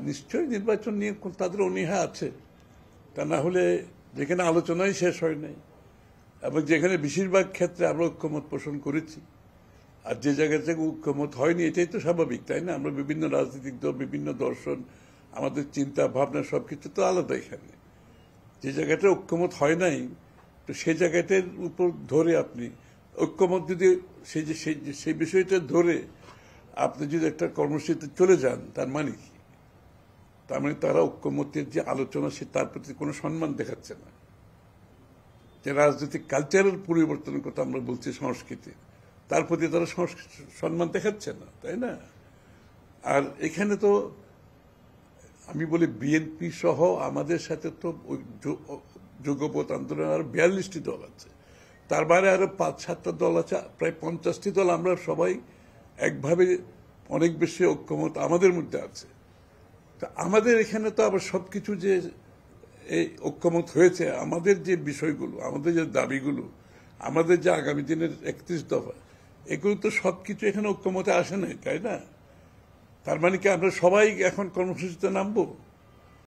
নিশ্চয়ই নির্বাচন নিয়ে তাদের অনীহা আছে, তা না হলে যেখানে আলোচনাই শেষ হয় নাই এবং যেখানে বেশিরভাগ ক্ষেত্রে আমরা ঐক্যমত পোষণ করেছি, আর যে জায়গা থেকে ঐক্যমত হয়নি এটাই তো স্বাভাবিক, তাই না? আমরা বিভিন্ন রাজনৈতিক দল, বিভিন্ন দর্শন, আমাদের চিন্তা ভাবনা সবকিছু তো আলাদা। এখানে যে জায়গাটা ঐক্যমত হয় নাই, তো সেই জায়গাটার উপর ধরে আপনি ঐক্যমত যদি সেই বিষয়টা ধরে আপনি যদি একটা কর্মসূচিতে চলে যান, তার মানে কি? তার মানে তারা ঐক্যমতের যে আলোচনা সে তার প্রতি কোনো সম্মান দেখাচ্ছে না। যে রাজনৈতিক কালচারের পরিবর্তনের কথা আমরা বলছি, সংস্কৃতি, তার প্রতি তারা সম্মান দেখাচ্ছে না, তাই না? আর এখানে তো আমি বলি বিএনপি সহ আমাদের সাথে তো যুগপৎ আন্দোলন আর 42টি দল আছে, তার বাইরে আরো 5-7টা দল আছে, প্রায় 50টি দল। আমরা সবাই একভাবে অনেক বেশি ঐক্যমত আমাদের মধ্যে আছে। তা আমাদের এখানে তো আবার সবকিছু যে এই ঐক্যমত হয়েছে, আমাদের যে বিষয়গুলো, আমাদের যে দাবিগুলো, আমাদের যে আগামী দিনের 31 দফা, এগুলো তো সবকিছু এখানে ঐক্যমতে আসে নাই, তাই না? তার মানে কি আমরা সবাই এখন কর্মসূচিতে নামবো?